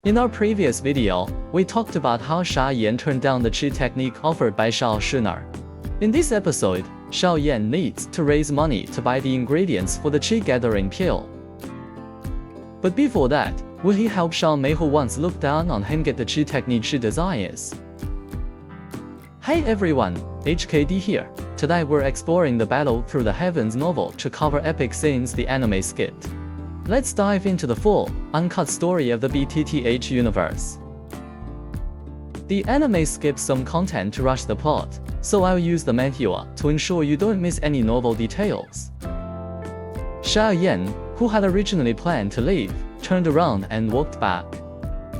In our previous video, we talked about how Xiao Yan turned down the chi technique offered by Xun'er. In this episode, Xiao Yan needs to raise money to buy the ingredients for the chi gathering pill. But before that, will he help Xiao Mei, who once looked down on him, get the chi technique she desires? Hey everyone, HKD here. Today we're exploring the Battle Through the Heavens novel to cover epic scenes the anime skipped. Let's dive into the full, uncut story of the BTTH universe. The anime skips some content to rush the plot, so I'll use the manhwa to ensure you don't miss any novel details. Xiao Yan, who had originally planned to leave, turned around and walked back.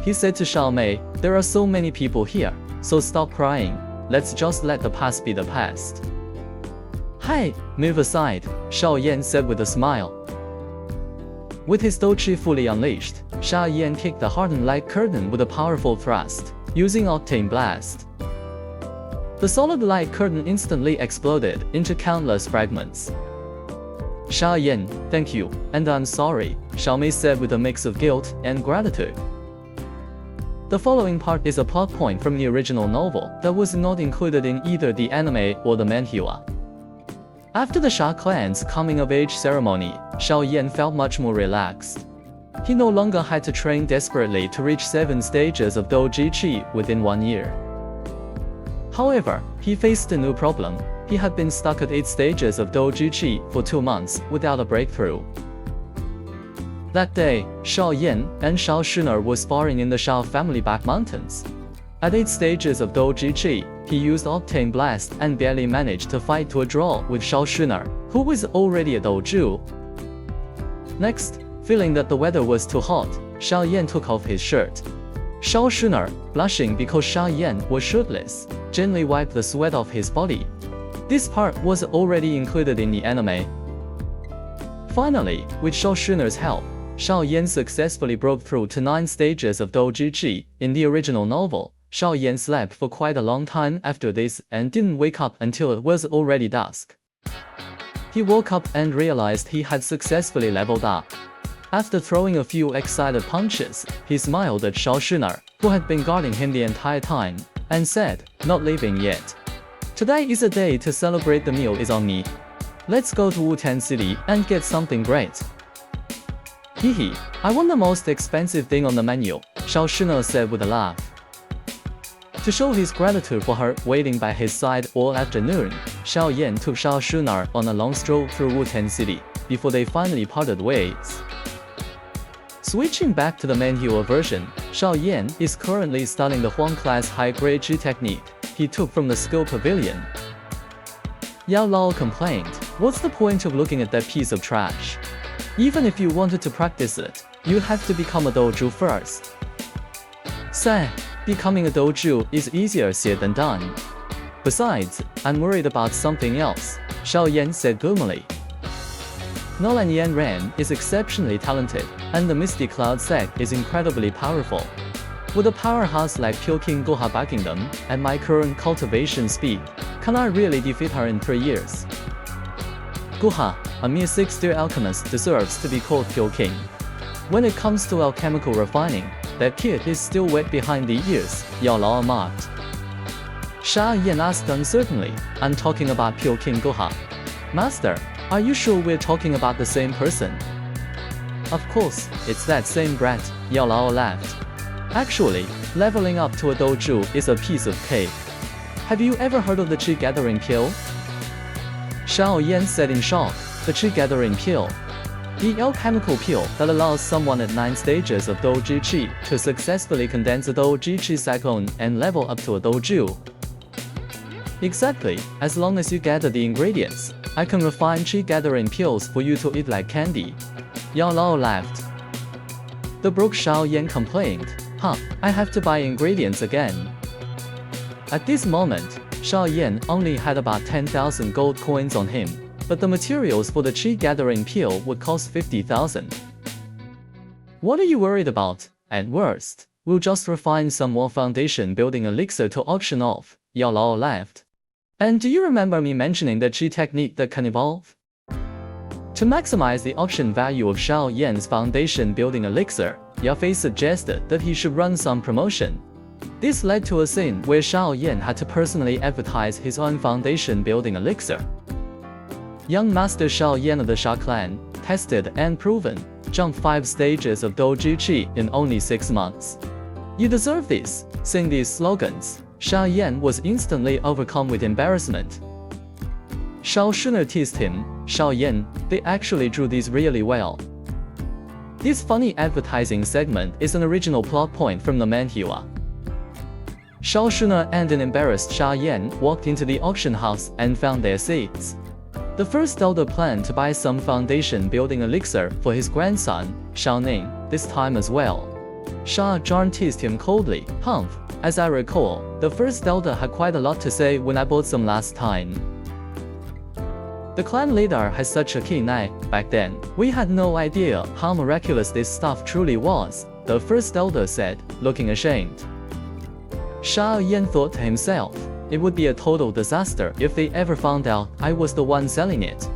He said to Xiao Mei, "There are so many people here, so stop crying, let's just let the past be the past." "Hey, move aside," Xiao Yan said with a smile. With his Dou Zhe fully unleashed, Xiao Yan kicked the hardened light curtain with a powerful thrust, using Octane Blast. The solid light curtain instantly exploded into countless fragments. "Xiao Yan, thank you, and I'm sorry," Xiao Mei said with a mix of guilt and gratitude. The following part is a plot point from the original novel that was not included in either the anime or the manhwa. After the Xia clan's coming-of-age ceremony, Xiao Yan felt much more relaxed. He no longer had to train desperately to reach 7 stages of Dou Zhe Qi within 1 year. However, he faced a new problem. He had been stuck at 8 stages of Dou Zhe Qi for 2 months without a breakthrough. That day, Xiao Yan and Xiao Xun'er were sparring in the Xiao family back mountains. At 8 stages of Dou Zhe Qi, he used Octane Blast and barely managed to fight to a draw with Xiao Xun'er, who was already a Dou Zhe. Next, feeling that the weather was too hot, Xiao Yan took off his shirt. Xiao Xun'er, blushing because Xiao Yan was shirtless, gently wiped the sweat off his body. This part was already included in the anime. Finally, with Xiao Xun'er's help, Xiao Yan successfully broke through to 9 stages of Dou Zhe Qi. In the original novel, Xiao Yan slept for quite a long time after this and didn't wake up until it was already dusk. He woke up and realized he had successfully leveled up. After throwing a few excited punches, he smiled at Xiao Xun'er, who had been guarding him the entire time, and said, "Not leaving yet. Today is a day to celebrate, the meal is on me. Let's go to Wutan City and get something great." "Hehe, I want the most expensive thing on the menu," Xiao Xun'er said with a laugh. To show his gratitude for her waiting by his side all afternoon, Xiao Yan took Xiao Xun'er on a long stroll through Wutan City, before they finally parted ways. Switching back to the manhwa version, Xiao Yan is currently studying the Huang-class high-grade chi technique he took from the skill pavilion. Yao Lao complained, "What's the point of looking at that piece of trash? Even if you wanted to practice it, you'd have to become a Dou Zhe first." "Say, becoming a Dou Zhe is easier said than done. Besides, I'm worried about something else," Xiao Yan said gloomily. Nolan Yan Ran is exceptionally talented, and the Misty Cloud sect is incredibly powerful. With a powerhouse like Peking Goha backing them, at my current cultivation speed, can I really defeat her in 3 years? Goha, a mere 6th-tier alchemist, deserves to be called Peking. When it comes to alchemical refining, that kid is still wet behind the ears, Yao Lao remarked. Xiao Yan asked uncertainly, "I'm talking about Peking Goha. Master, are you sure we're talking about the same person?" "Of course, it's that same brat," Yao Lao laughed. "Actually, leveling up to a Dou Zhe is a piece of cake. Have you ever heard of the chi gathering pill?" Xiao Yan said in shock, "The chi gathering pill? The alchemical pill that allows someone at 9 stages of Dou Zhe Qi to successfully condense a Dou Zhe Qi cyclone and level up to a Dou Zhe?" "Exactly, as long as you gather the ingredients, I can refine chi gathering pills for you to eat like candy." Yao Lao laughed. The broke Xiao Yan complained, "Huh, I have to buy ingredients again." At this moment, Xiao Yan only had about 10,000 gold coins on him, but the materials for the chi gathering pill would cost 50,000. "What are you worried about? At worst, we'll just refine some more foundation building elixir to auction off," Yao Lao laughed. "And do you remember me mentioning the chi technique that can evolve?" To maximize the auction value of Xiao Yan's foundation-building elixir, Yafei suggested that he should run some promotion. This led to a scene where Xiao Yan had to personally advertise his own foundation-building elixir. Young Master Xiao Yan of the Sha clan, tested and proven, jumped 5 stages of Dou Zhe in only 6 months. "You deserve this." Saying these slogans, Xiao Yan was instantly overcome with embarrassment. Xun'er teased him, "Xiao Yan, they actually drew these really well." This funny advertising segment is an original plot point from the manhwa. Xun'er and an embarrassed Xiao Yan walked into the auction house and found their seats. The first elder planned to buy some foundation-building elixir for his grandson, Xiaoning, this time as well. Zhe teased him coldly, "Humph, as I recall, the first elder had quite a lot to say when I bought some last time." The clan leader has such a keen eye. "Back then, we had no idea how miraculous this stuff truly was," the first elder said, looking ashamed. Xiao Yan thought to himself, "It would be a total disaster if they ever found out I was the one selling it."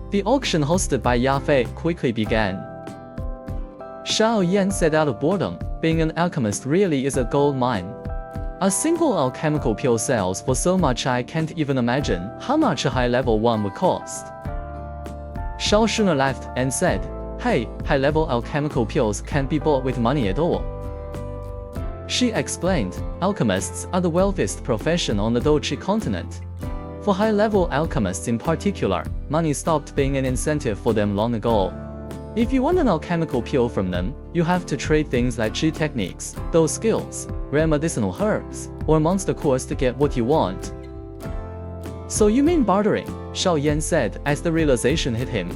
The auction hosted by Yafei quickly began. Xiao Yan said out of boredom, "Being an alchemist really is a gold mine. A single alchemical pill sells for so much I can't even imagine how much a high-level one would cost." Xun'er laughed and said, "Hey, high-level alchemical pills can't be bought with money at all." She explained, "Alchemists are the wealthiest profession on the Dou Zhe continent. For high-level alchemists in particular, money stopped being an incentive for them long ago. If you want an alchemical pill from them, you have to trade things like Qi techniques, those skills, rare medicinal herbs, or monster cores to get what you want." "So you mean bartering?" Xiao Yan said as the realization hit him.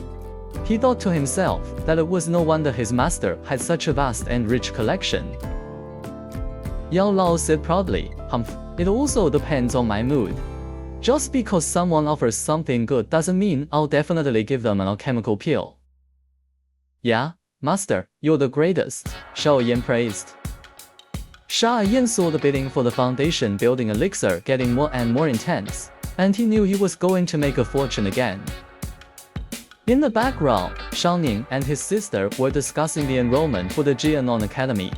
He thought to himself that it was no wonder his master had such a vast and rich collection. Yao Lao said proudly, "Humph, it also depends on my mood. Just because someone offers something good doesn't mean I'll definitely give them an alchemical pill." "Yeah, master, you're the greatest," Xiao Yan praised. Xiao Yan saw the bidding for the foundation-building elixir getting more and more intense, and he knew he was going to make a fortune again. In the background, Xiaoning and his sister were discussing the enrollment for the Jianon Academy.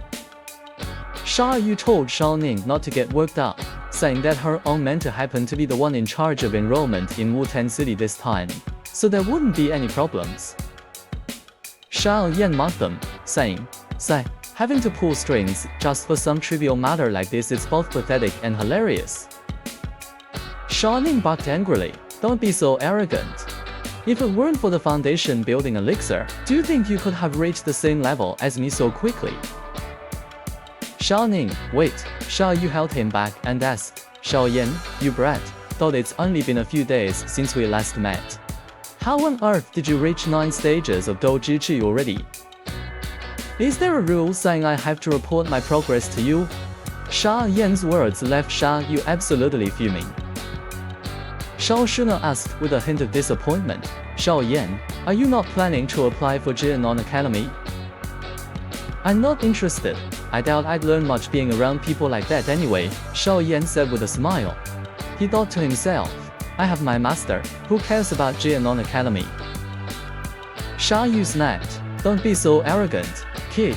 Sha Yu told Xiaoning not to get worked up, saying that her own mentor happened to be the one in charge of enrollment in Wutan City this time, so there wouldn't be any problems. Xiao Yan mocked them, saying, "Say, having to pull strings just for some trivial matter like this is both pathetic and hilarious." Xiaoning barked angrily, "Don't be so arrogant. If it weren't for the foundation-building elixir, do you think you could have reached the same level as me so quickly?" Xiaoning, wait, Xiao Yu held him back and asked, "Xiao Yan, you brat, thought it's only been a few days since we last met. How on earth did you reach 9 stages of Dou Zhe already? Is there a rule saying I have to report my progress to you?" Xiao Yan's words left Xiao Yu absolutely fuming. Xun'er asked with a hint of disappointment, "Xiao Yan, are you not planning to apply for Jianon Academy?" "I'm not interested. I doubt I'd learn much being around people like that anyway," Xiao Yan said with a smile. He thought to himself, "I have my master, who cares about Jianon Academy?" Xiao Yu snapped, "Don't be so arrogant, kid.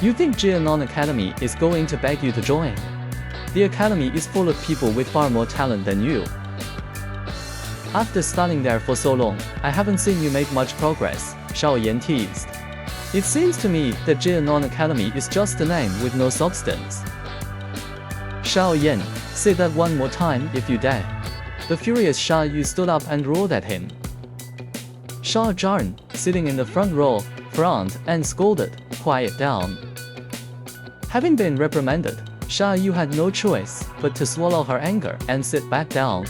You think Jianon Academy is going to beg you to join? The academy is full of people with far more talent than you. After studying there for so long, I haven't seen you make much progress," Xiao Yan teased. "It seems to me that Jianon Academy is just a name with no substance." "Xiao Yan, say that one more time if you dare." The furious Xiao Yu stood up and roared at him. Xiao Zhe, sitting in the front row, frowned and scolded, "Quiet down." Having been reprimanded, Xiao Yu had no choice but to swallow her anger and sit back down.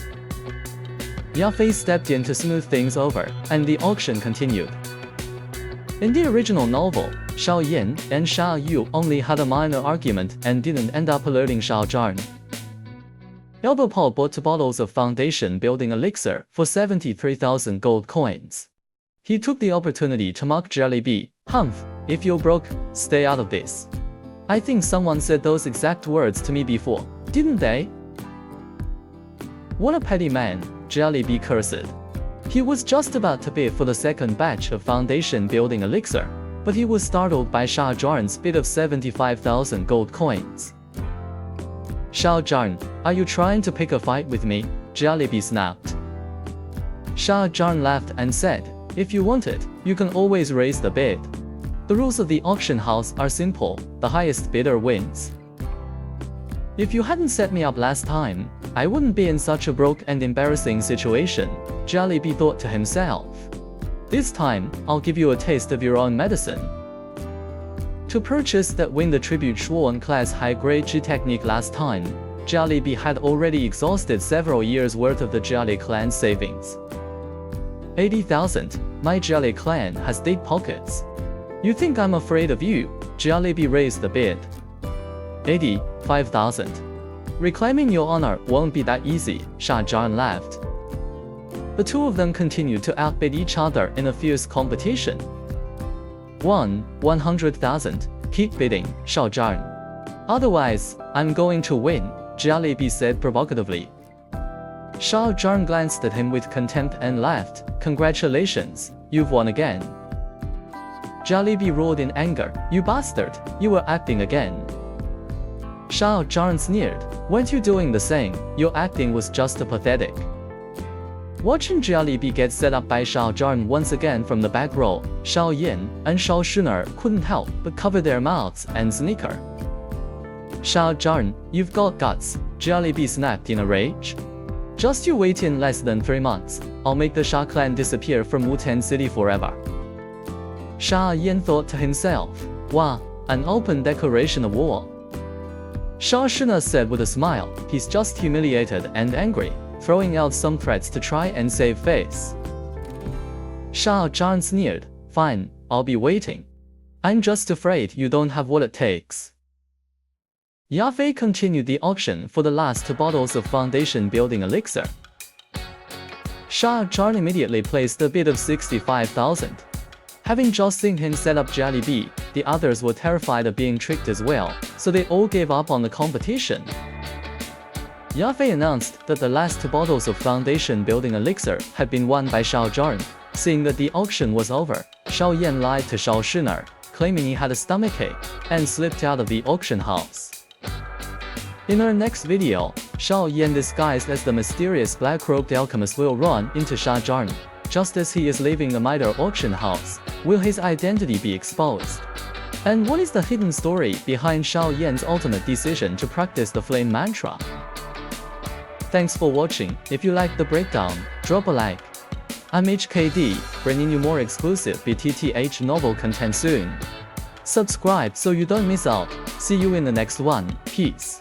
Yafei stepped in to smooth things over, and the auction continued. In the original novel, Xiao Yan and Xiao Yu only had a minor argument and didn't end up alerting Xiao Zhe. Elder Paul bought 2 bottles of foundation-building elixir for 73,000 gold coins. He took the opportunity to mock Jellyby, "Humph, if you're broke, stay out of this. I think someone said those exact words to me before, didn't they?" "What a petty man," Jellyby cursed. He was just about to bid for the second batch of foundation building elixir, but he was startled by Xiao Zhe's bid of 75,000 gold coins. "Xiao Zhe, are you trying to pick a fight with me?" Jalebi snapped. Xiao Zhe laughed and said, "If you want it, you can always raise the bid. The rules of the auction house are simple, the highest bidder wins. If you hadn't set me up last time, I wouldn't be in such a broke and embarrassing situation," Jalebi thought to himself. "This time, I'll give you a taste of your own medicine." To purchase that win the tribute Xun'er class high-grade G technique last time, Jalebi had already exhausted several years' worth of the Jale clan savings. 80,000, my Jale clan has deep pockets. You think I'm afraid of you? Jalebi raised the bid. 85,000. Reclaiming your honor won't be that easy, Xiao Zhe laughed. The two of them continued to outbid each other in a fierce competition. 100,000, keep bidding, Xiao Zhe. Otherwise, I'm going to win, Jalebi said provocatively. Xiao Zhe glanced at him with contempt and laughed. Congratulations, you've won again. Jalebi roared in anger. You bastard, you were acting again. Xiao Zhe sneered. Weren't you doing the same? Your acting was just pathetic. Watching Jalebi get set up by Xiao Zhe once again from the back row, Xiao Yan and Xun'er couldn't help but cover their mouths and snicker. Xiao Zhe, you've got guts, Jalebi snapped in a rage. Just you wait in less than 3 months, I'll make the Xia clan disappear from Wu-Tan City forever. Xiao Yan thought to himself, wow, an open declaration of war. Xun'er said with a smile, he's just humiliated and angry, throwing out some threats to try and save face. Xiao Zhe sneered, fine, I'll be waiting. I'm just afraid you don't have what it takes. Yafei continued the auction for the last 2 bottles of foundation building elixir. Xiao Zhe immediately placed a bid of 65,000. Having just seen him set up Jalebi, the others were terrified of being tricked as well, so they all gave up on the competition. Yafei announced that the last 2 bottles of foundation building elixir had been won by Xiao Zhe. Seeing that the auction was over, Xiao Yan lied to Xun'er, claiming he had a stomachache, and slipped out of the auction house. In our next video, Xiao Yan disguised as the mysterious black-robed alchemist will run into Xiao Zhe. Just as he is leaving the Mitre auction house, will his identity be exposed? And what is the hidden story behind Xiao Yan's ultimate decision to practice the flame mantra? Thanks for watching. If you liked the breakdown, drop a like. I'm HKD, bringing you more exclusive BTTH novel content soon. Subscribe so you don't miss out. See you in the next one. Peace.